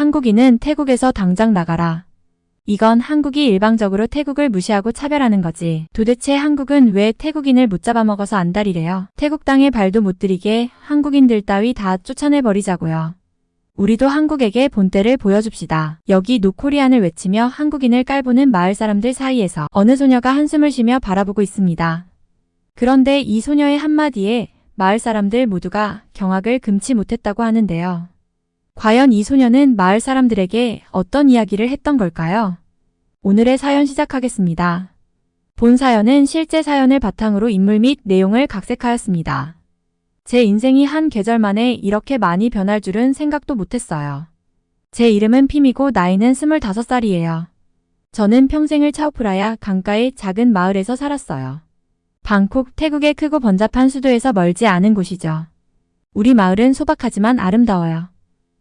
한국인은 태국에서 당장 나가라. 이건 한국이 일방적으로 태국을 무시하고 차별하는 거지. 도대체 한국은 왜 태국인을 못 잡아먹어서 안달이래요. 태국 땅에 발도 못 들이게 한국인들 따위 다 쫓아내버리자고요. 우리도 한국에게 본때를 보여줍시다. 여기 노코리안을 외치며 한국인을 깔보는 마을 사람들 사이에서 어느 소녀가 한숨을 쉬며 바라보고 있습니다. 그런데 이 소녀의 한마디에 마을 사람들 모두가 경악을 금치 못했다고 하는데요. 과연 이 소녀는 마을 사람들에게 어떤 이야기를 했던 걸까요? 오늘의 사연 시작하겠습니다. 본 사연은 실제 사연을 바탕으로 인물 및 내용을 각색하였습니다. 제 인생이 한 계절 만에 이렇게 많이 변할 줄은 생각도 못했어요. 제 이름은 핌이고 나이는 25살이에요. 저는 평생을 차오프라야 강가의 작은 마을에서 살았어요. 방콕, 태국의 크고 번잡한 수도에서 멀지 않은 곳이죠. 우리 마을은 소박하지만 아름다워요.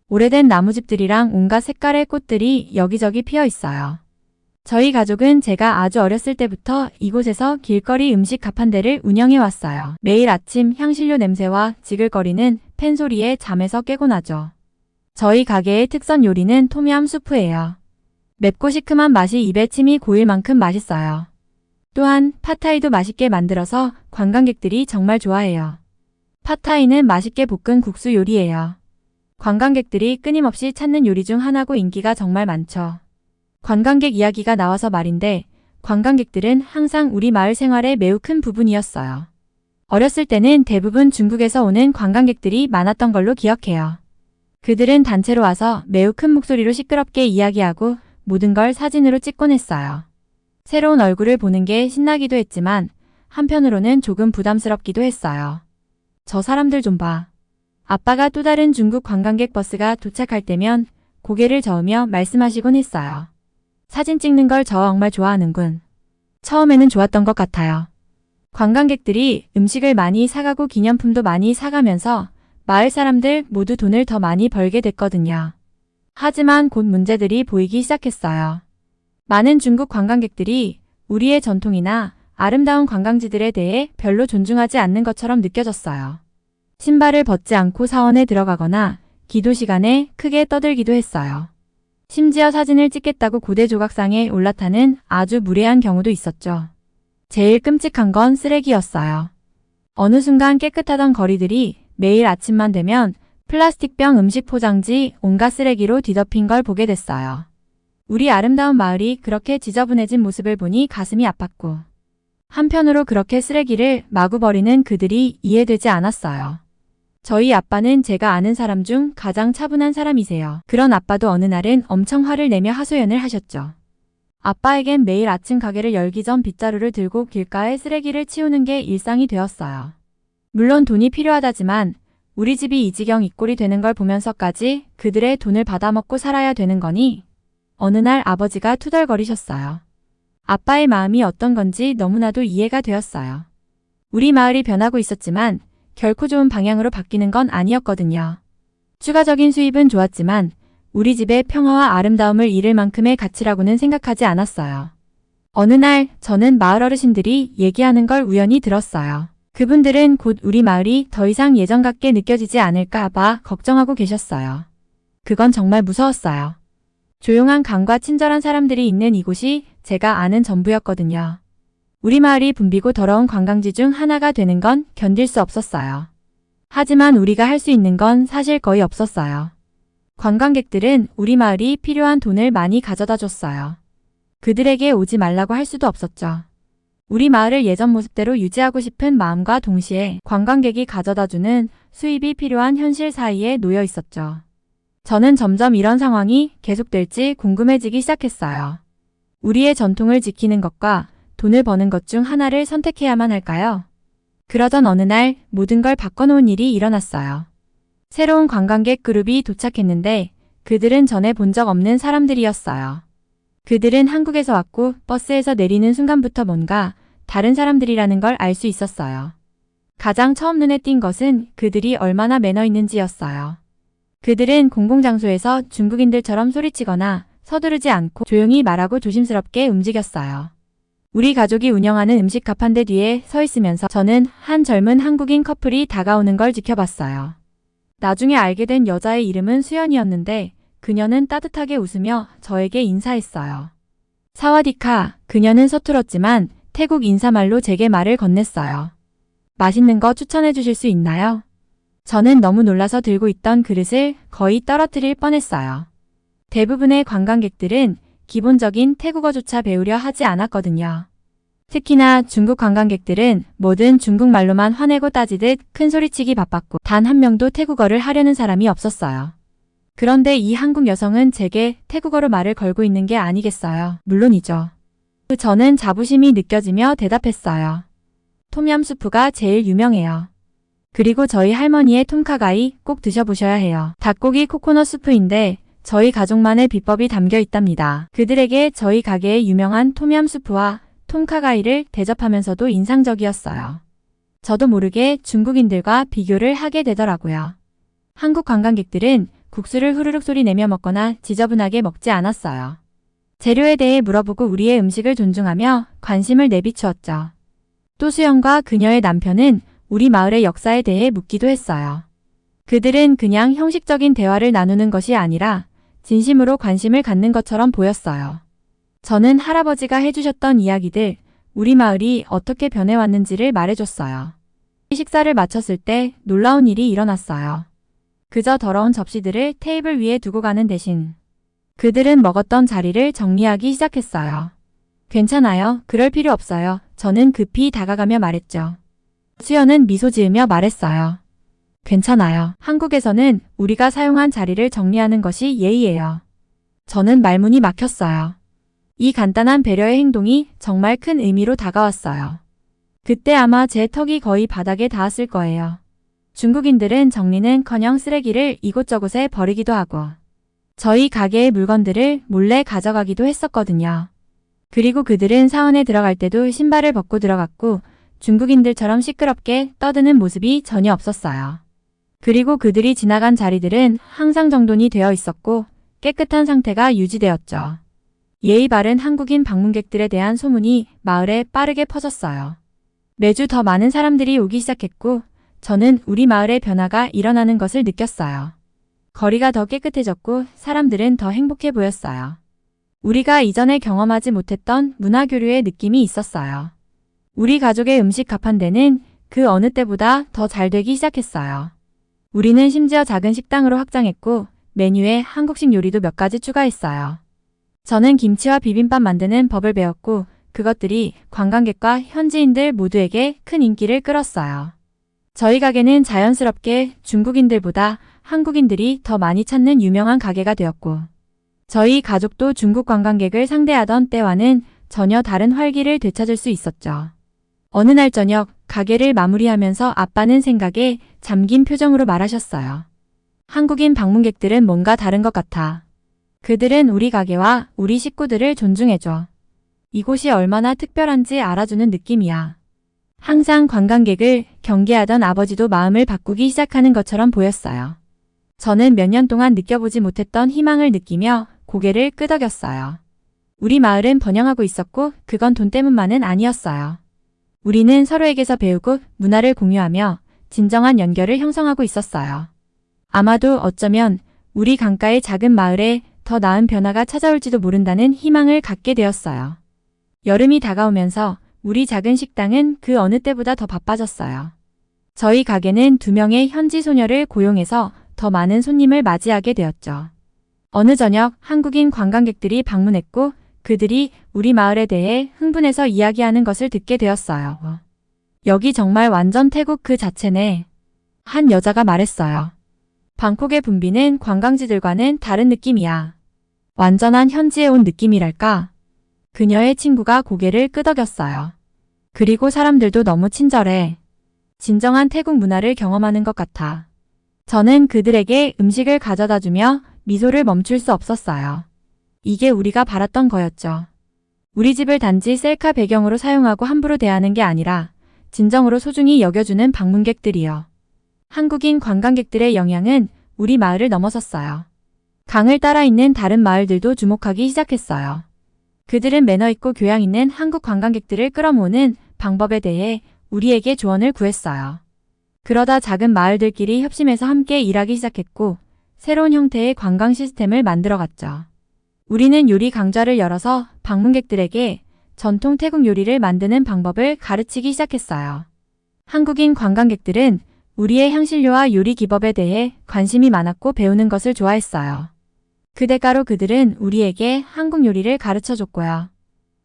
오래된 나무집들이랑 온갖 색깔의 꽃들이 여기저기 피어 있어요. 저희 가족은 제가 아주 어렸을 때부터 이곳에서 길거리 음식 가판대를 운영해 왔어요. 매일 아침 향신료 냄새와 지글거리는 팬 소리에 잠에서 깨고 나죠. 저희 가게의 특선 요리는 톰얌 수프예요. 맵고 시큼한 맛이 입에 침이 고일 만큼 맛있어요. 또한 팟타이도 맛있게 만들어서 관광객들이 정말 좋아해요. 팟타이는 맛있게 볶은 국수 요리예요. 관광객들이 끊임없이 찾는 요리 중 하나고 인기가 정말 많죠. 관광객 이야기가 나와서 말인데 관광객들은 항상 우리 마을 생활의 매우 큰 부분이었어요. 어렸을 때는 대부분 중국에서 오는 관광객들이 많았던 걸로 기억해요. 그들은 단체로 와서 매우 큰 목소리로 시끄럽게 이야기하고 모든 걸 사진으로 찍곤 했어요. 새로운 얼굴을 보는 게 신나기도 했지만 한편으로는 조금 부담스럽기도 했어요. 저 사람들 좀 봐. 아빠가 또 다른 중국 관광객 버스가 도착할 때면 고개를 저으며 말씀하시곤 했어요. 사진 찍는 걸 정말 좋아하는군. 처음에는 좋았던 것 같아요. 관광객들이 음식을 많이 사가고 기념품도 많이 사가면서 마을 사람들 모두 돈을 더 많이 벌게 됐거든요. 하지만 곧 문제들이 보이기 시작했어요. 많은 중국 관광객들이 우리의 전통이나 아름다운 관광지들에 대해 별로 존중하지 않는 것처럼 느껴졌어요. 신발을 벗지 않고 사원에 들어가거나 기도 시간에 크게 떠들기도 했어요. 심지어 사진을 찍겠다고 고대 조각상에 올라타는 아주 무례한 경우도 있었죠. 제일 끔찍한 건 쓰레기였어요. 어느 순간 깨끗하던 거리들이 매일 아침만 되면 플라스틱병 음식 포장지 온갖 쓰레기로 뒤덮인 걸 보게 됐어요. 우리 아름다운 마을이 그렇게 지저분해진 모습을 보니 가슴이 아팠고 한편으로 그렇게 쓰레기를 마구 버리는 그들이 이해되지 않았어요. 저희 아빠는 제가 아는 사람 중 가장 차분한 사람이세요. 그런 아빠도 어느 날은 엄청 화를 내며 하소연을 하셨죠. 아빠에겐 매일 아침 가게를 열기 전 빗자루를 들고 길가에 쓰레기를 치우는 게 일상이 되었어요. 물론 돈이 필요하다지만 우리 집이 이 지경 이 꼴이 되는 걸 보면서까지 그들의 돈을 받아먹고 살아야 되는 거니? 어느 날 아버지가 투덜거리셨어요. 아빠의 마음이 어떤 건지 너무나도 이해가 되었어요. 우리 마을이 변하고 있었지만 결코 좋은 방향으로 바뀌는 건 아니었거든요. 추가적인 수입은 좋았지만 우리 집의 평화와 아름다움을 잃을 만큼의 가치라고는 생각하지 않았어요. 어느 날 저는 마을 어르신들이 얘기하는 걸 우연히 들었어요. 그분들은 곧 우리 마을이 더 이상 예전 같게 느껴지지 않을까 봐 걱정하고 계셨어요. 그건 정말 무서웠어요. 조용한 강과 친절한 사람들이 있는 이곳이 제가 아는 전부였거든요. 우리 마을이 붐비고 더러운 관광지 중 하나가 되는 건 견딜 수 없었어요. 하지만 우리가 할 수 있는 건 사실 거의 없었어요. 관광객들은 우리 마을이 필요한 돈을 많이 가져다 줬어요. 그들에게 오지 말라고 할 수도 없었죠. 우리 마을을 예전 모습대로 유지하고 싶은 마음과 동시에 관광객이 가져다주는 수입이 필요한 현실 사이에 놓여 있었죠. 저는 점점 이런 상황이 계속될지 궁금해지기 시작했어요. 우리의 전통을 지키는 것과 돈을 버는 것 중 하나를 선택해야만 할까요? 그러던 어느 날 모든 걸 바꿔놓은 일이 일어났어요. 새로운 관광객 그룹이 도착했는데 그들은 전에 본 적 없는 사람들이었어요. 그들은 한국에서 왔고 버스에서 내리는 순간부터 뭔가 다른 사람들이라는 걸 알 수 있었어요. 가장 처음 눈에 띈 것은 그들이 얼마나 매너 있는지였어요. 그들은 공공장소에서 중국인들처럼 소리치거나 서두르지 않고 조용히 말하고 조심스럽게 움직였어요. 우리 가족이 운영하는 음식 가판대 뒤에 서 있으면서 저는 한 젊은 한국인 커플이 다가오는 걸 지켜봤어요. 나중에 알게 된 여자의 이름은 수연이었는데 그녀는 따뜻하게 웃으며 저에게 인사했어요. 사와디카, 그녀는 서툴었지만 태국 인사말로 제게 말을 건넸어요. 맛있는 거 추천해 주실 수 있나요? 저는 너무 놀라서 들고 있던 그릇을 거의 떨어뜨릴 뻔했어요. 대부분의 관광객들은 기본적인 태국어조차 배우려 하지 않았거든요. 특히나 중국 관광객들은 뭐든 중국말로만 화내고 따지듯 큰소리치기 바빴고 단 한 명도 태국어를 하려는 사람이 없었어요. 그런데 이 한국 여성은 제게 태국어로 말을 걸고 있는 게 아니겠어요. 물론이죠. 저는 자부심이 느껴지며 대답했어요. 톰얌 수프가 제일 유명해요. 그리고 저희 할머니의 톰카가이 꼭 드셔보셔야 해요. 닭고기 코코넛 수프인데 저희 가족만의 비법이 담겨 있답니다. 그들에게 저희 가게의 유명한 톰얌 수프와 톰카가이를 대접하면서도 인상적이었어요. 저도 모르게 중국인들과 비교를 하게 되더라고요. 한국 관광객들은 국수를 후루룩 소리 내며 먹거나 지저분하게 먹지 않았어요. 재료에 대해 물어보고 우리의 음식을 존중하며 관심을 내비추었죠. 또 수영과 그녀의 남편은 우리 마을의 역사에 대해 묻기도 했어요. 그들은 그냥 형식적인 대화를 나누는 것이 아니라 진심으로 관심을 갖는 것처럼 보였어요. 저는 할아버지가 해주셨던 이야기들, 우리 마을이 어떻게 변해왔는지를 말해줬어요. 식사를 마쳤을 때 놀라운 일이 일어났어요. 그저 더러운 접시들을 테이블 위에 두고 가는 대신 그들은 먹었던 자리를 정리하기 시작했어요. 괜찮아요. 그럴 필요 없어요. 저는 급히 다가가며 말했죠. 수연은 미소 지으며 말했어요. 괜찮아요. 한국에서는 우리가 사용한 자리를 정리하는 것이 예의예요. 저는 말문이 막혔어요. 이 간단한 배려의 행동이 정말 큰 의미로 다가왔어요. 그때 아마 제 턱이 거의 바닥에 닿았을 거예요. 중국인들은 정리는커녕 쓰레기를 이곳저곳에 버리기도 하고 저희 가게의 물건들을 몰래 가져가기도 했었거든요. 그리고 그들은 사원에 들어갈 때도 신발을 벗고 들어갔고 중국인들처럼 시끄럽게 떠드는 모습이 전혀 없었어요. 그리고 그들이 지나간 자리들은 항상 정돈이 되어 있었고 깨끗한 상태가 유지되었죠. 예의 바른 한국인 방문객들에 대한 소문이 마을에 빠르게 퍼졌어요. 매주 더 많은 사람들이 오기 시작했고 저는 우리 마을의 변화가 일어나는 것을 느꼈어요. 거리가 더 깨끗해졌고 사람들은 더 행복해 보였어요. 우리가 이전에 경험하지 못했던 문화교류의 느낌이 있었어요. 우리 가족의 음식 가판대는 그 어느 때보다 더 잘 되기 시작했어요. 우리는 심지어 작은 식당으로 확장했고 메뉴에 한국식 요리도 몇 가지 추가했어요. 저는 김치와 비빔밥 만드는 법을 배웠고 그것들이 관광객과 현지인들 모두에게 큰 인기를 끌었어요. 저희 가게는 자연스럽게 중국인들보다 한국인들이 더 많이 찾는 유명한 가게가 되었고 저희 가족도 중국 관광객을 상대하던 때와는 전혀 다른 활기를 되찾을 수 있었죠. 어느 날 저녁 가게를 마무리하면서 아빠는 생각에 잠긴 표정으로 말하셨어요. 한국인 방문객들은 뭔가 다른 것 같아. 그들은 우리 가게와 우리 식구들을 존중해줘. 이곳이 얼마나 특별한지 알아주는 느낌이야. 항상 관광객을 경계하던 아버지도 마음을 바꾸기 시작하는 것처럼 보였어요. 저는 몇 년 동안 느껴보지 못했던 희망을 느끼며 고개를 끄덕였어요. 우리 마을은 번영하고 있었고 그건 돈 때문만은 아니었어요. 우리는 서로에게서 배우고 문화를 공유하며 진정한 연결을 형성하고 있었어요. 아마도 어쩌면 우리 강가의 작은 마을에 더 나은 변화가 찾아올지도 모른다는 희망을 갖게 되었어요. 여름이 다가오면서 우리 작은 식당은 그 어느 때보다 더 바빠졌어요. 저희 가게는 2명의 현지 소녀를 고용해서 더 많은 손님을 맞이하게 되었죠. 어느 저녁 한국인 관광객들이 방문했고 그들이 우리 마을에 대해 흥분해서 이야기하는 것을 듣게 되었어요. 여기 정말 완전 태국 그 자체네. 한 여자가 말했어요. 방콕의 붐비는 관광지들과는 다른 느낌이야. 완전한 현지에 온 느낌이랄까? 그녀의 친구가 고개를 끄덕였어요. 그리고 사람들도 너무 친절해. 진정한 태국 문화를 경험하는 것 같아. 저는 그들에게 음식을 가져다 주며 미소를 멈출 수 없었어요. 이게 우리가 바랐던 거였죠. 우리 집을 단지 셀카 배경으로 사용하고 함부로 대하는 게 아니라 진정으로 소중히 여겨주는 방문객들이요. 한국인 관광객들의 영향은 우리 마을을 넘어섰어요. 강을 따라 있는 다른 마을들도 주목하기 시작했어요. 그들은 매너 있고 교양 있는 한국 관광객들을 끌어모으는 방법에 대해 우리에게 조언을 구했어요. 그러다 작은 마을들끼리 협심해서 함께 일하기 시작했고 새로운 형태의 관광 시스템을 만들어갔죠. 우리는 요리 강좌를 열어서 방문객들에게 전통 태국 요리를 만드는 방법을 가르치기 시작했어요. 한국인 관광객들은 우리의 향신료와 요리 기법에 대해 관심이 많았고 배우는 것을 좋아했어요. 그 대가로 그들은 우리에게 한국 요리를 가르쳐줬고요.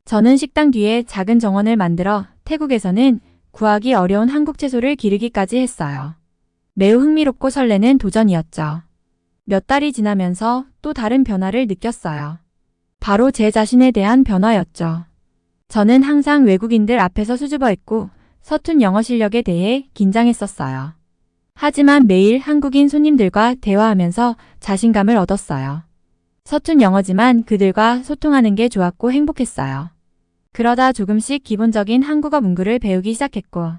저는 식당 뒤에 작은 정원을 만들어 태국에서는 구하기 어려운 한국 채소를 기르기까지 했어요. 매우 흥미롭고 설레는 도전이었죠. 몇 달이 지나면서 또 다른 변화를 느꼈어요. 바로 제 자신에 대한 변화였죠. 저는 항상 외국인들 앞에서 수줍어했고 서툰 영어 실력에 대해 긴장했었어요. 하지만 매일 한국인 손님들과 대화하면서 자신감을 얻었어요. 서툰 영어지만 그들과 소통하는 게 좋았고 행복했어요. 그러다 조금씩 기본적인 한국어 문구를 배우기 시작했고,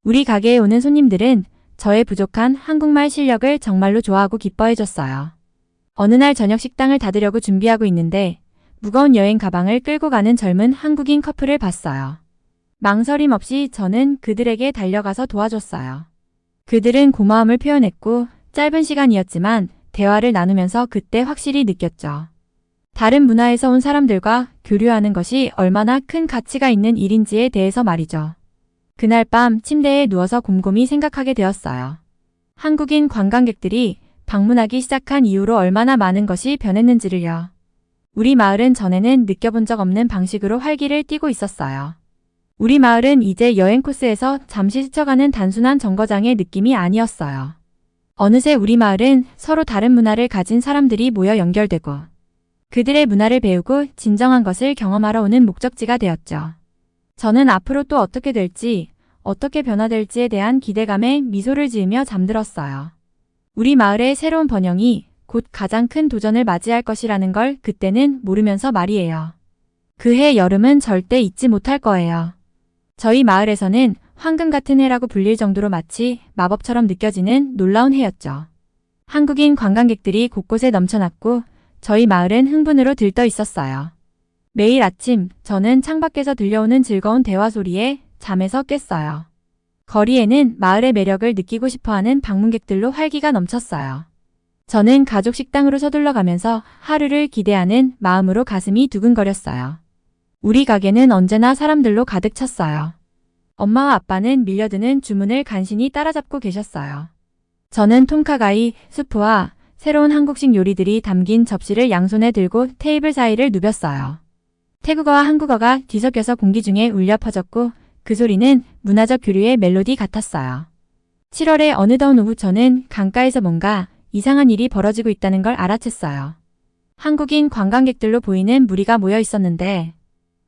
우리 가게에 오는 손님들은 저의 부족한 한국말 실력을 정말로 좋아하고 기뻐해줬어요. 어느 날 저녁 식당을 닫으려고 준비하고 있는데 무거운 여행 가방을 끌고 가는 젊은 한국인 커플을 봤어요. 망설임 없이 저는 그들에게 달려가서 도와줬어요. 그들은 고마움을 표현했고 짧은 시간이었지만 대화를 나누면서 그때 확실히 느꼈죠. 다른 문화에서 온 사람들과 교류하는 것이 얼마나 큰 가치가 있는 일인지에 대해서 말이죠. 그날 밤 침대에 누워서 곰곰이 생각하게 되었어요. 한국인 관광객들이 방문하기 시작한 이후로 얼마나 많은 것이 변했는지를요. 우리 마을은 전에는 느껴본 적 없는 방식으로 활기를 띠고 있었어요. 우리 마을은 이제 여행 코스에서 잠시 스쳐가는 단순한 정거장의 느낌이 아니었어요. 어느새 우리 마을은 서로 다른 문화를 가진 사람들이 모여 연결되고 그들의 문화를 배우고 진정한 것을 경험하러 오는 목적지가 되었죠. 저는 앞으로 또 어떻게 될지, 어떻게 변화될지에 대한 기대감에 미소를 지으며 잠들었어요. 우리 마을의 새로운 번영이 곧 가장 큰 도전을 맞이할 것이라는 걸 그때는 모르면서 말이에요. 그해 여름은 절대 잊지 못할 거예요. 저희 마을에서는 황금 같은 해라고 불릴 정도로 마치 마법처럼 느껴지는 놀라운 해였죠. 한국인 관광객들이 곳곳에 넘쳐났고 저희 마을은 흥분으로 들떠 있었어요. 매일 아침 저는 창밖에서 들려오는 즐거운 대화 소리에 잠에서 깼어요. 거리에는 마을의 매력을 느끼고 싶어하는 방문객들로 활기가 넘쳤어요. 저는 가족 식당으로 서둘러 가면서 하루를 기대하는 마음으로 가슴이 두근거렸어요. 우리 가게는 언제나 사람들로 가득 찼어요. 엄마와 아빠는 밀려드는 주문을 간신히 따라잡고 계셨어요. 저는 톰카가이, 수프와 새로운 한국식 요리들이 담긴 접시를 양손에 들고 테이블 사이를 누볐어요. 태국어와 한국어가 뒤섞여서 공기 중에 울려 퍼졌고 그 소리는 문화적 교류의 멜로디 같았어요. 7월의 어느 더운 오후 저는 강가에서 뭔가 이상한 일이 벌어지고 있다는 걸 알아챘어요. 한국인 관광객들로 보이는 무리가 모여 있었는데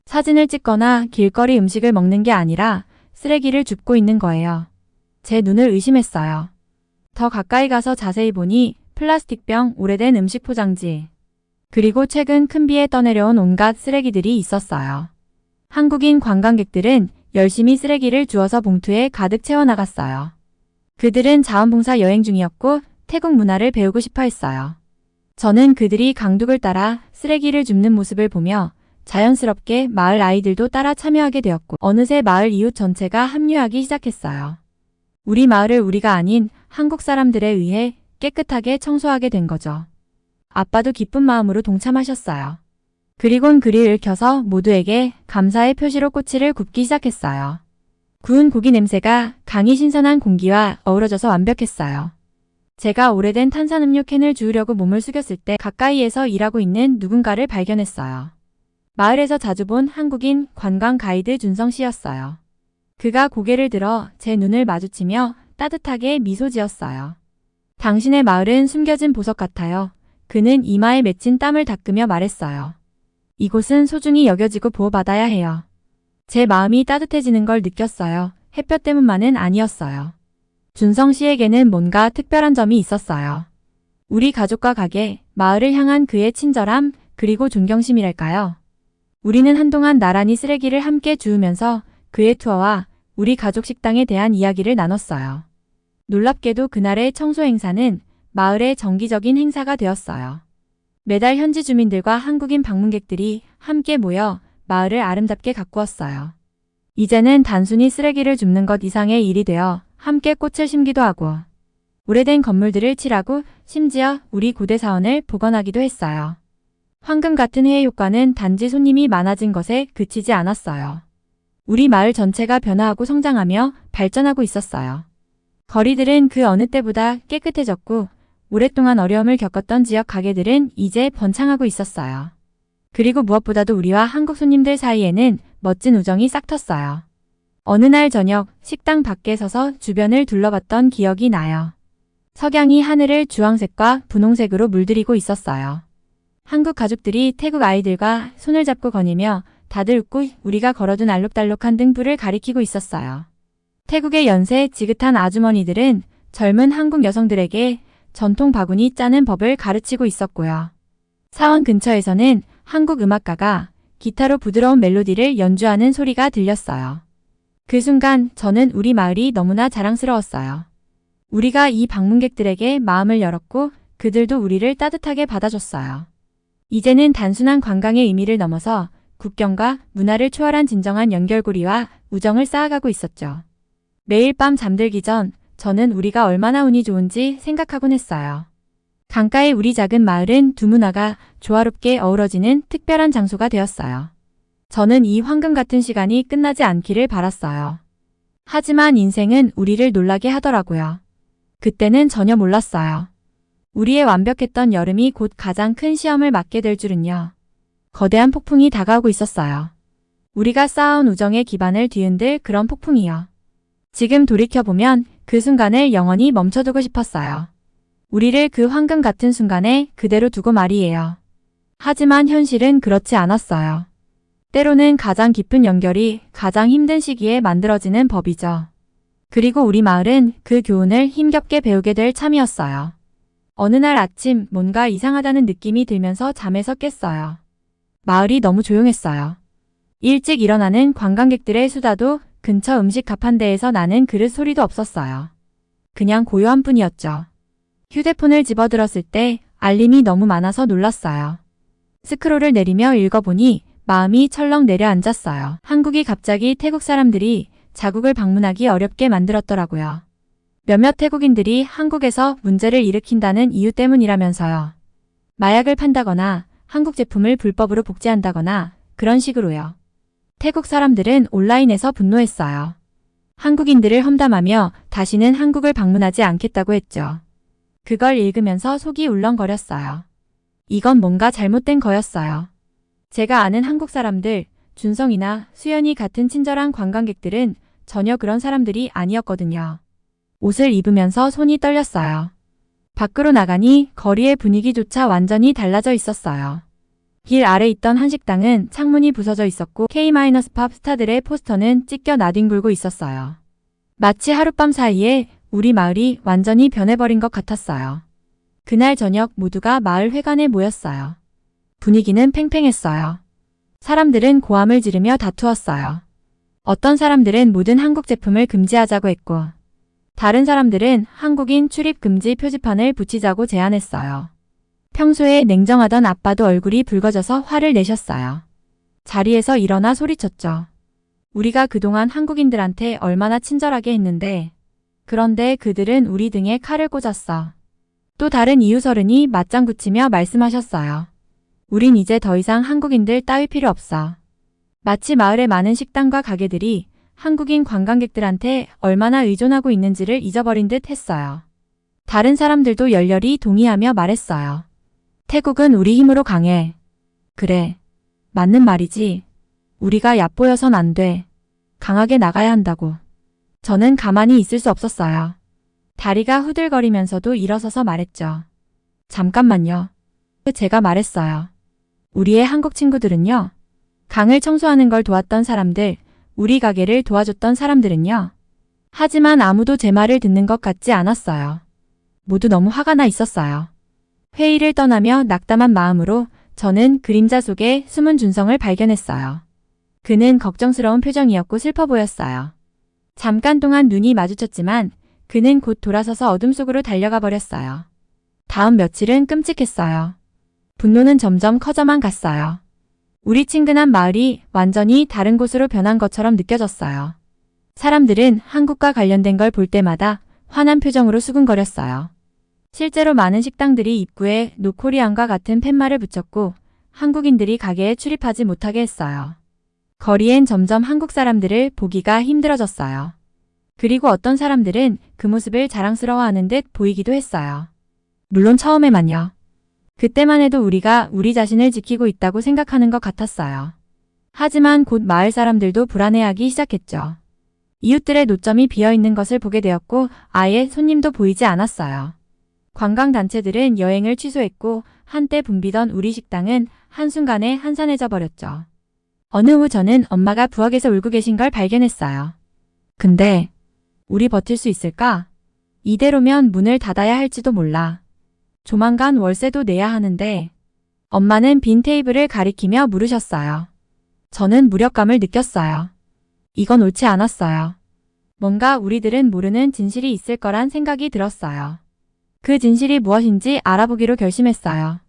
사진을 찍거나 길거리 음식을 먹는 게 아니라 쓰레기를 줍고 있는 거예요. 제 눈을 의심했어요. 더 가까이 가서 자세히 보니 플라스틱병, 오래된 음식 포장지, 그리고 최근 큰 비에 떠내려온 온갖 쓰레기들이 있었어요. 한국인 관광객들은 열심히 쓰레기를 주워서 봉투에 가득 채워나갔어요. 그들은 자원봉사 여행 중이었고 태국 문화를 배우고 싶어 했어요. 저는 그들이 강둑을 따라 쓰레기를 줍는 모습을 보며 자연스럽게 마을 아이들도 따라 참여하게 되었고 어느새 마을 이웃 전체가 합류하기 시작했어요. 우리 마을을 우리가 아닌 한국 사람들에 의해 깨끗하게 청소하게 된 거죠. 아빠도 기쁜 마음으로 동참하셨어요. 그리곤 그릴 읽혀서 모두에게 감사의 표시로 꼬치를 굽기 시작했어요. 구운 고기 냄새가 강이 신선한 공기와 어우러져서 완벽했어요. 제가 오래된 탄산음료 캔을 주우려고 몸을 숙였을 때 가까이에서 일하고 있는 누군가를 발견했어요. 마을에서 자주 본 한국인 관광 가이드 준성 씨였어요. 그가 고개를 들어 제 눈을 마주치며 따뜻하게 미소 지었어요. 당신의 마을은 숨겨진 보석 같아요. 그는 이마에 맺힌 땀을 닦으며 말했어요. 이곳은 소중히 여겨지고 보호받아야 해요. 제 마음이 따뜻해지는 걸 느꼈어요. 햇볕 때문만은 아니었어요. 준성 씨에게는 뭔가 특별한 점이 있었어요. 우리 가족과 가게, 마을을 향한 그의 친절함, 그리고 존경심이랄까요. 우리는 한동안 나란히 쓰레기를 함께 주우면서 그의 투어와 우리 가족 식당에 대한 이야기를 나눴어요. 놀랍게도 그날의 청소 행사는 마을의 정기적인 행사가 되었어요. 매달 현지 주민들과 한국인 방문객들이 함께 모여 마을을 아름답게 가꾸었어요. 이제는 단순히 쓰레기를 줍는 것 이상의 일이 되어 함께 꽃을 심기도 하고 오래된 건물들을 칠하고 심지어 우리 고대 사원을 복원하기도 했어요. 황금 같은 해의 효과는 단지 손님이 많아진 것에 그치지 않았어요. 우리 마을 전체가 변화하고 성장하며 발전하고 있었어요. 거리들은 그 어느 때보다 깨끗해졌고 오랫동안 어려움을 겪었던 지역 가게들은 이제 번창하고 있었어요. 그리고 무엇보다도 우리와 한국 손님들 사이에는 멋진 우정이 싹 텄어요. 어느 날 저녁 식당 밖에 서서 주변을 둘러봤던 기억이 나요. 석양이 하늘을 주황색과 분홍색으로 물들이고 있었어요. 한국 가족들이 태국 아이들과 손을 잡고 거니며 다들 웃고 우리가 걸어둔 알록달록한 등불을 가리키고 있었어요. 태국의 연세 지긋한 아주머니들은 젊은 한국 여성들에게 전통 바구니 짜는 법을 가르치고 있었고요. 사원 근처에서는 한국 음악가가 기타로 부드러운 멜로디를 연주하는 소리가 들렸어요. 그 순간 저는 우리 마을이 너무나 자랑스러웠어요. 우리가 이 방문객들에게 마음을 열었고 그들도 우리를 따뜻하게 받아줬어요. 이제는 단순한 관광의 의미를 넘어서 국경과 문화를 초월한 진정한 연결고리와 우정을 쌓아가고 있었죠. 매일 밤 잠들기 전 저는 우리가 얼마나 운이 좋은지 생각하곤 했어요. 강가의 우리 작은 마을은 두 문화가 조화롭게 어우러지는 특별한 장소가 되었어요. 저는 이 황금 같은 시간이 끝나지 않기를 바랐어요. 하지만 인생은 우리를 놀라게 하더라고요. 그때는 전혀 몰랐어요. 우리의 완벽했던 여름이 곧 가장 큰 시험을 맞게 될 줄은요. 거대한 폭풍이 다가오고 있었어요. 우리가 쌓아온 우정의 기반을 뒤흔들 그런 폭풍이요. 지금 돌이켜보면 그 순간을 영원히 멈춰두고 싶었어요. 우리를 그 황금 같은 순간에 그대로 두고 말이에요. 하지만 현실은 그렇지 않았어요. 때로는 가장 깊은 연결이 가장 힘든 시기에 만들어지는 법이죠. 그리고 우리 마을은 그 교훈을 힘겹게 배우게 될 참이었어요. 어느 날 아침 뭔가 이상하다는 느낌이 들면서 잠에서 깼어요. 마을이 너무 조용했어요. 일찍 일어나는 관광객들의 수다도 근처 음식 가판대에서 나는 그릇 소리도 없었어요. 그냥 고요한 뿐이었죠. 휴대폰을 집어들었을 때 알림이 너무 많아서 놀랐어요. 스크롤을 내리며 읽어보니 마음이 철렁 내려앉았어요. 한국이 갑자기 태국 사람들이 자국을 방문하기 어렵게 만들었더라고요. 몇몇 태국인들이 한국에서 문제를 일으킨다는 이유 때문이라면서요. 마약을 판다거나 한국 제품을 불법으로 복제한다거나 그런 식으로요. 태국 사람들은 온라인에서 분노했어요. 한국인들을 험담하며 다시는 한국을 방문하지 않겠다고 했죠. 그걸 읽으면서 속이 울렁거렸어요. 이건 뭔가 잘못된 거였어요. 제가 아는 한국 사람들, 준성이나 수연이 같은 친절한 관광객들은 전혀 그런 사람들이 아니었거든요. 옷을 입으면서 손이 떨렸어요. 밖으로 나가니 거리의 분위기조차 완전히 달라져 있었어요. 길 아래 있던 한식당은 창문이 부서져 있었고 K-팝 스타들의 포스터는 찢겨 나뒹굴고 있었어요. 마치 하룻밤 사이에 우리 마을이 완전히 변해버린 것 같았어요. 그날 저녁 모두가 마을 회관에 모였어요. 분위기는 팽팽했어요. 사람들은 고함을 지르며 다투었어요. 어떤 사람들은 모든 한국 제품을 금지하자고 했고 다른 사람들은 한국인 출입 금지 표지판을 붙이자고 제안했어요. 평소에 냉정하던 아빠도 얼굴이 붉어져서 화를 내셨어요. 자리에서 일어나 소리쳤죠. 우리가 그동안 한국인들한테 얼마나 친절하게 했는데 그런데 그들은 우리 등에 칼을 꽂았어. 또 다른 이웃어른이 맞장구치며 말씀하셨어요. 우린 이제 더 이상 한국인들 따위 필요 없어. 마치 마을의 많은 식당과 가게들이 한국인 관광객들한테 얼마나 의존하고 있는지를 잊어버린 듯 했어요. 다른 사람들도 열렬히 동의하며 말했어요. 태국은 우리 힘으로 강해. 그래. 맞는 말이지. 우리가 얕보여선 안 돼. 강하게 나가야 한다고. 저는 가만히 있을 수 없었어요. 다리가 후들거리면서도 일어서서 말했죠. 잠깐만요. 제가 말했어요. 우리의 한국 친구들은요. 강을 청소하는 걸 도왔던 사람들, 우리 가게를 도와줬던 사람들은요. 하지만 아무도 제 말을 듣는 것 같지 않았어요. 모두 너무 화가 나 있었어요. 회의를 떠나며 낙담한 마음으로 저는 그림자 속에 숨은 준성을 발견했어요. 그는 걱정스러운 표정이었고 슬퍼 보였어요. 잠깐 동안 눈이 마주쳤지만 그는 곧 돌아서서 어둠 속으로 달려가 버렸어요. 다음 며칠은 끔찍했어요. 분노는 점점 커져만 갔어요. 우리 친근한 마을이 완전히 다른 곳으로 변한 것처럼 느껴졌어요. 사람들은 한국과 관련된 걸 볼 때마다 화난 표정으로 수근거렸어요. 실제로 많은 식당들이 입구에 노코리안과 같은 팻말을 붙였고 한국인들이 가게에 출입하지 못하게 했어요. 거리엔 점점 한국 사람들을 보기가 힘들어졌어요. 그리고 어떤 사람들은 그 모습을 자랑스러워하는 듯 보이기도 했어요. 물론 처음에만요. 그때만 해도 우리가 우리 자신을 지키고 있다고 생각하는 것 같았어요. 하지만 곧 마을 사람들도 불안해하기 시작했죠. 이웃들의 노점이 비어있는 것을 보게 되었고 아예 손님도 보이지 않았어요. 관광단체들은 여행을 취소했고 한때 붐비던 우리 식당은 한순간에 한산해져 버렸죠. 어느 후 저는 엄마가 부엌에서 울고 계신 걸 발견했어요. 근데 우리 버틸 수 있을까? 이대로면 문을 닫아야 할지도 몰라. 조만간 월세도 내야 하는데. 엄마는 빈 테이블을 가리키며 물으셨어요. 저는 무력감을 느꼈어요. 이건 옳지 않았어요. 뭔가 우리들은 모르는 진실이 있을 거란 생각이 들었어요. 그 진실이 무엇인지 알아보기로 결심했어요.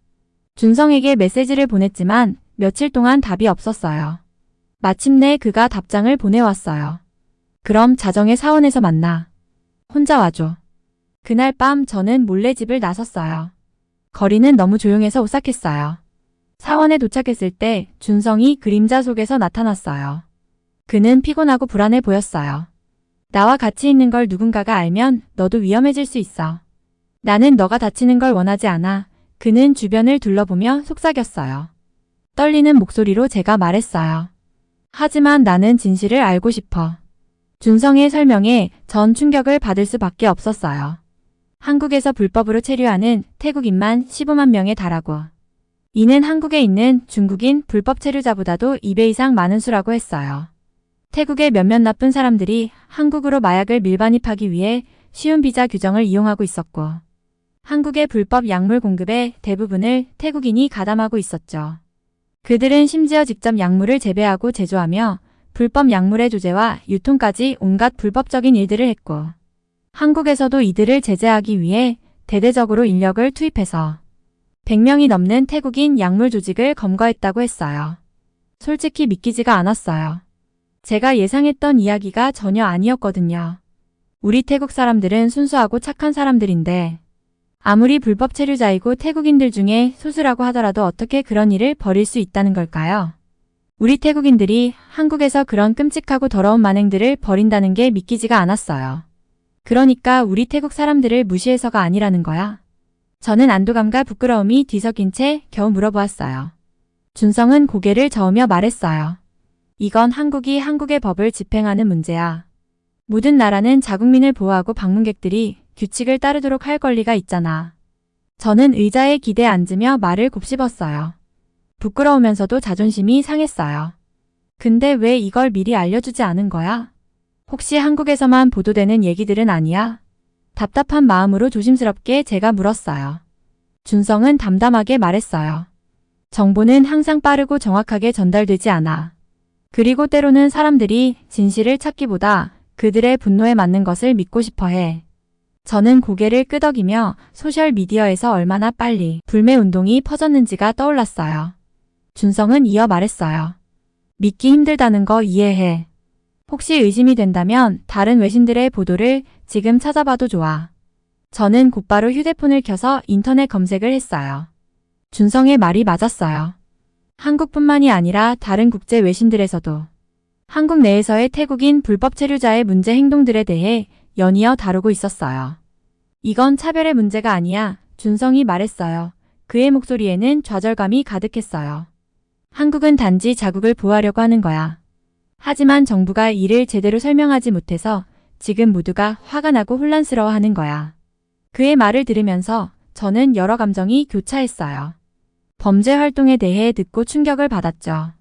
준성에게 메시지를 보냈지만 며칠 동안 답이 없었어요. 마침내 그가 답장을 보내왔어요. 그럼 자정에 사원에서 만나. 혼자 와줘. 그날 밤 저는 몰래 집을 나섰어요. 거리는 너무 조용해서 오싹했어요. 사원에 도착했을 때 준성이 그림자 속에서 나타났어요. 그는 피곤하고 불안해 보였어요. 나와 같이 있는 걸 누군가가 알면 너도 위험해질 수 있어. 나는 너가 다치는 걸 원하지 않아. 그는 주변을 둘러보며 속삭였어요. 떨리는 목소리로 제가 말했어요. 하지만 나는 진실을 알고 싶어. 준성의 설명에 전 충격을 받을 수밖에 없었어요. 한국에서 불법으로 체류하는 태국인만 15만 명에 달하고 이는 한국에 있는 중국인 불법 체류자보다도 2배 이상 많은 수라고 했어요. 태국의 몇몇 나쁜 사람들이 한국으로 마약을 밀반입하기 위해 쉬운 비자 규정을 이용하고 있었고 한국의 불법 약물 공급의 대부분을 태국인이 가담하고 있었죠. 그들은 심지어 직접 약물을 재배하고 제조하며 불법 약물의 조제와 유통까지 온갖 불법적인 일들을 했고 한국에서도 이들을 제재하기 위해 대대적으로 인력을 투입해서 100명이 넘는 태국인 약물 조직을 검거했다고 했어요. 솔직히 믿기지가 않았어요. 제가 예상했던 이야기가 전혀 아니었거든요. 우리 태국 사람들은 순수하고 착한 사람들인데 아무리 불법 체류자이고 태국인들 중에 소수라고 하더라도 어떻게 그런 일을 벌일 수 있다는 걸까요? 우리 태국인들이 한국에서 그런 끔찍하고 더러운 만행들을 벌인다는 게 믿기지가 않았어요. 그러니까 우리 태국 사람들을 무시해서가 아니라는 거야. 저는 안도감과 부끄러움이 뒤섞인 채 겨우 물어보았어요. 준성은 고개를 저으며 말했어요. 이건 한국이 한국의 법을 집행하는 문제야. 모든 나라는 자국민을 보호하고 방문객들이 규칙을 따르도록 할 권리가 있잖아. 저는 의자에 기대 앉으며 말을 곱씹었어요. 부끄러우면서도 자존심이 상했어요. 근데 왜 이걸 미리 알려주지 않은 거야? 혹시 한국에서만 보도되는 얘기들은 아니야? 답답한 마음으로 조심스럽게 제가 물었어요. 준성은 담담하게 말했어요. 정보는 항상 빠르고 정확하게 전달되지 않아. 그리고 때로는 사람들이 진실을 찾기보다 그들의 분노에 맞는 것을 믿고 싶어 해. 저는 고개를 끄덕이며 소셜미디어에서 얼마나 빨리 불매운동이 퍼졌는지가 떠올랐어요. 준성은 이어 말했어요. 믿기 힘들다는 거 이해해. 혹시 의심이 된다면 다른 외신들의 보도를 지금 찾아봐도 좋아. 저는 곧바로 휴대폰을 켜서 인터넷 검색을 했어요. 준성의 말이 맞았어요. 한국뿐만이 아니라 다른 국제 외신들에서도 한국 내에서의 태국인 불법 체류자의 문제 행동들에 대해 연이어 다루고 있었어요. 이건 차별의 문제가 아니야, 준성이 말했어요. 그의 목소리에는 좌절감이 가득했어요. 한국은 단지 자국을 보호하려고 하는 거야. 하지만 정부가 이를 제대로 설명하지 못해서 지금 모두가 화가 나고 혼란스러워하는 거야. 그의 말을 들으면서 저는 여러 감정이 교차했어요. 범죄 활동에 대해 듣고 충격을 받았죠.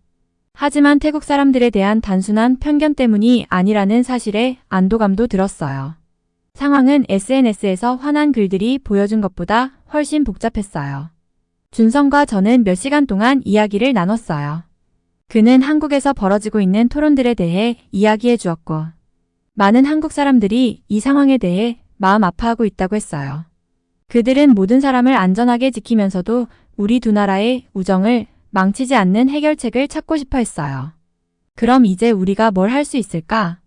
하지만 태국 사람들에 대한 단순한 편견 때문이 아니라는 사실에 안도감도 들었어요. 상황은 SNS에서 화난 글들이 보여준 것보다 훨씬 복잡했어요. 준성과 저는 몇 시간 동안 이야기를 나눴어요. 그는 한국에서 벌어지고 있는 토론들에 대해 이야기해 주었고 많은 한국 사람들이 이 상황에 대해 마음 아파하고 있다고 했어요. 그들은 모든 사람을 안전하게 지키면서도 우리 두 나라의 우정을 망치지 않는 해결책을 찾고 싶어 했어요. 그럼 이제 우리가 뭘 할 수 있을까?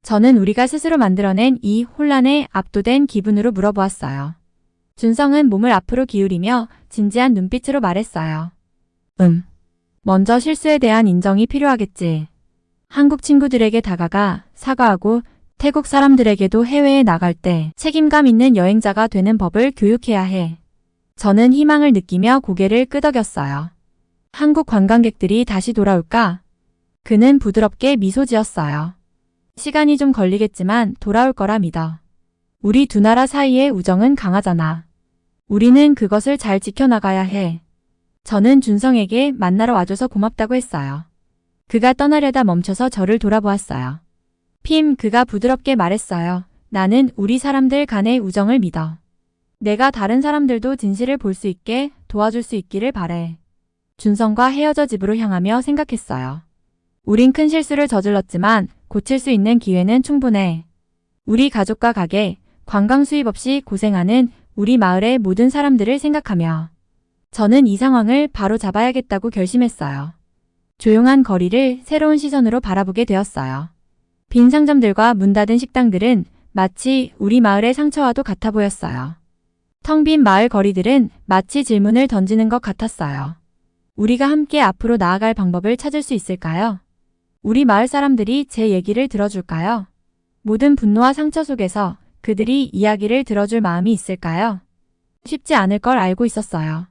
저는 우리가 스스로 만들어낸 이 혼란에 압도된 기분으로 물어보았어요. 준성은 몸을 앞으로 기울이며 진지한 눈빛으로 말했어요. 먼저 실수에 대한 인정이 필요하겠지. 한국 친구들에게 다가가 사과하고 태국 사람들에게도 해외에 나갈 때 책임감 있는 여행자가 되는 법을 교육해야 해. 저는 희망을 느끼며 고개를 끄덕였어요. 한국 관광객들이 다시 돌아올까? 그는 부드럽게 미소 지었어요. 시간이 좀 걸리겠지만 돌아올 거라 믿어. 우리 두 나라 사이의 우정은 강하잖아. 우리는 그것을 잘 지켜나가야 해. 저는 준성에게 만나러 와줘서 고맙다고 했어요. 그가 떠나려다 멈춰서 저를 돌아보았어요. 그가 부드럽게 말했어요. 나는 우리 사람들 간의 우정을 믿어. 내가 다른 사람들도 진실을 볼 수 있게 도와줄 수 있기를 바래. 준성과 헤어져 집으로 향하며 생각했어요. 우린 큰 실수를 저질렀지만 고칠 수 있는 기회는 충분해. 우리 가족과 가게, 관광 수입 없이 고생하는 우리 마을의 모든 사람들을 생각하며 저는 이 상황을 바로 잡아야겠다고 결심했어요. 조용한 거리를 새로운 시선으로 바라보게 되었어요. 빈 상점들과 문 닫은 식당들은 마치 우리 마을의 상처와도 같아 보였어요. 텅 빈 마을 거리들은 마치 질문을 던지는 것 같았어요. 우리가 함께 앞으로 나아갈 방법을 찾을 수 있을까요? 우리 마을 사람들이 제 얘기를 들어줄까요? 모든 분노와 상처 속에서 그들이 이야기를 들어줄 마음이 있을까요? 쉽지 않을 걸 알고 있었어요.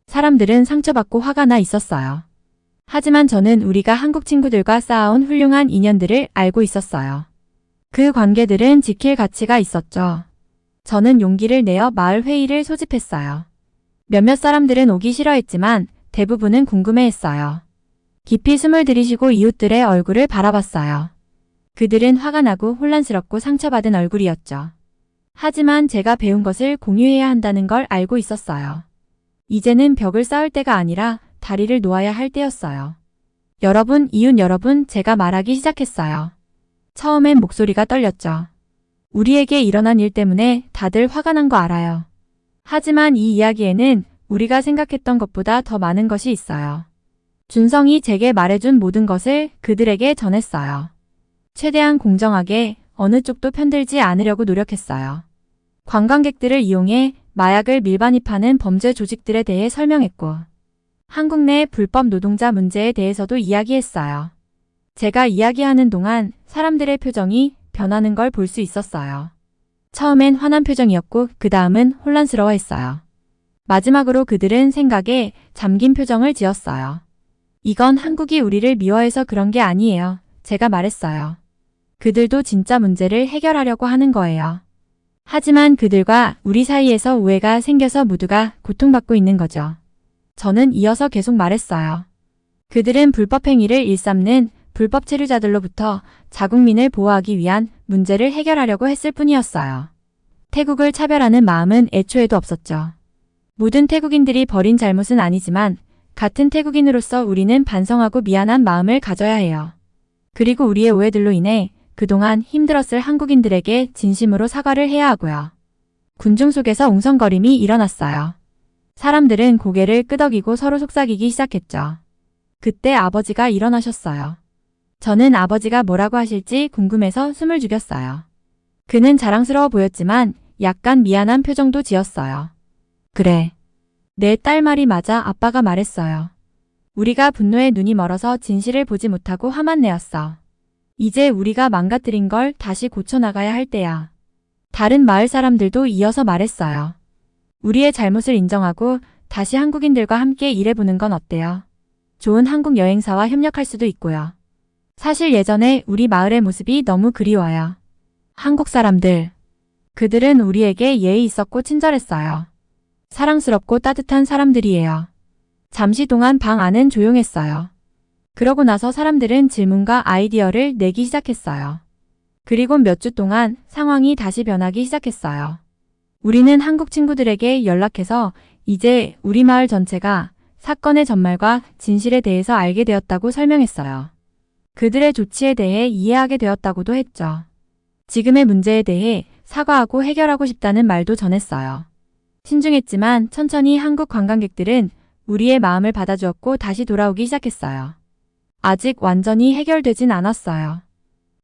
사람들은 상처받고 화가 나 있었어요. 하지만 저는 우리가 한국 친구들과 쌓아온 훌륭한 인연들을 알고 있었어요. 그 관계들은 지킬 가치가 있었죠. 저는 용기를 내어 마을 회의를 소집했어요. 몇몇 사람들은 오기 싫어했지만 대부분은 궁금해했어요. 깊이 숨을 들이쉬고 이웃들의 얼굴을 바라봤어요. 그들은 화가 나고 혼란스럽고 상처받은 얼굴이었죠. 하지만 제가 배운 것을 공유해야 한다는 걸 알고 있었어요. 이제는 벽을 쌓을 때가 아니라 다리를 놓아야 할 때였어요. 여러분, 이웃 여러분, 제가 말하기 시작했어요. 처음엔 목소리가 떨렸죠. 우리에게 일어난 일 때문에 다들 화가 난 거 알아요. 하지만 이 이야기에는 우리가 생각했던 것보다 더 많은 것이 있어요. 준성이 제게 말해준 모든 것을 그들에게 전했어요. 최대한 공정하게 어느 쪽도 편들지 않으려고 노력했어요. 관광객들을 이용해 마약을 밀반입하는 범죄 조직들에 대해 설명했고 한국 내 불법 노동자 문제에 대해서도 이야기했어요. 제가 이야기하는 동안 사람들의 표정이 변하는 걸 볼 수 있었어요. 처음엔 화난 표정이었고 그 다음은 혼란스러워했어요. 마지막으로 그들은 생각에 잠긴 표정을 지었어요. 이건 한국이 우리를 미워해서 그런 게 아니에요. 제가 말했어요. 그들도 진짜 문제를 해결하려고 하는 거예요. 하지만 그들과 우리 사이에서 오해가 생겨서 모두가 고통받고 있는 거죠. 저는 이어서 계속 말했어요. 그들은 불법 행위를 일삼는 불법 체류자들로부터 자국민을 보호하기 위한 문제를 해결하려고 했을 뿐이었어요. 태국을 차별하는 마음은 애초에도 없었죠. 모든 태국인들이 벌인 잘못은 아니지만 같은 태국인으로서 우리는 반성하고 미안한 마음을 가져야 해요. 그리고 우리의 오해들로 인해 그동안 힘들었을 한국인들에게 진심으로 사과를 해야 하고요. 군중 속에서 웅성거림이 일어났어요. 사람들은 고개를 끄덕이고 서로 속삭이기 시작했죠. 그때 아버지가 일어나셨어요. 저는 아버지가 뭐라고 하실지 궁금해서 숨을 죽였어요. 그는 자랑스러워 보였지만 약간 미안한 표정도 지었어요. 그래. 내 딸 말이 맞아, 아빠가 말했어요. 우리가 분노에 눈이 멀어서 진실을 보지 못하고 화만 내었어. 이제 우리가 망가뜨린 걸 다시 고쳐나가야 할 때야. 다른 마을 사람들도 이어서 말했어요. 우리의 잘못을 인정하고 다시 한국인들과 함께 일해보는 건 어때요? 좋은 한국 여행사와 협력할 수도 있고요. 사실 예전에 우리 마을의 모습이 너무 그리워요. 한국 사람들. 그들은 우리에게 예의 있었고 친절했어요. 사랑스럽고 따뜻한 사람들이에요. 잠시 동안 방 안은 조용했어요. 그러고 나서 사람들은 질문과 아이디어를 내기 시작했어요. 그리고 몇 주 동안 상황이 다시 변하기 시작했어요. 우리는 한국 친구들에게 연락해서 이제 우리 마을 전체가 사건의 전말과 진실에 대해서 알게 되었다고 설명했어요. 그들의 조치에 대해 이해하게 되었다고도 했죠. 지금의 문제에 대해 사과하고 해결하고 싶다는 말도 전했어요. 신중했지만 천천히 한국 관광객들은 우리의 마음을 받아주었고 다시 돌아오기 시작했어요. 아직 완전히 해결되진 않았어요.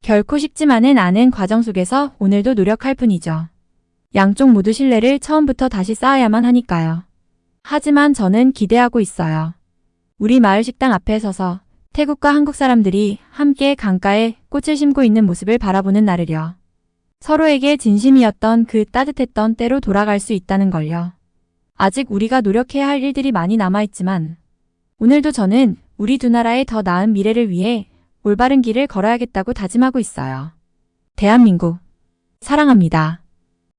결코 쉽지만은 않은 과정 속에서 오늘도 노력할 뿐이죠. 양쪽 모두 신뢰를 처음부터 다시 쌓아야만 하니까요. 하지만 저는 기대하고 있어요. 우리 마을 식당 앞에 서서 태국과 한국 사람들이 함께 강가에 꽃을 심고 있는 모습을 바라보는 날을요. 서로에게 진심이었던 그 따뜻했던 때로 돌아갈 수 있다는 걸요. 아직 우리가 노력해야 할 일들이 많이 남아있지만 오늘도 저는 우리 두 나라의 더 나은 미래를 위해 올바른 길을 걸어야겠다고 다짐하고 있어요. 대한민국 사랑합니다.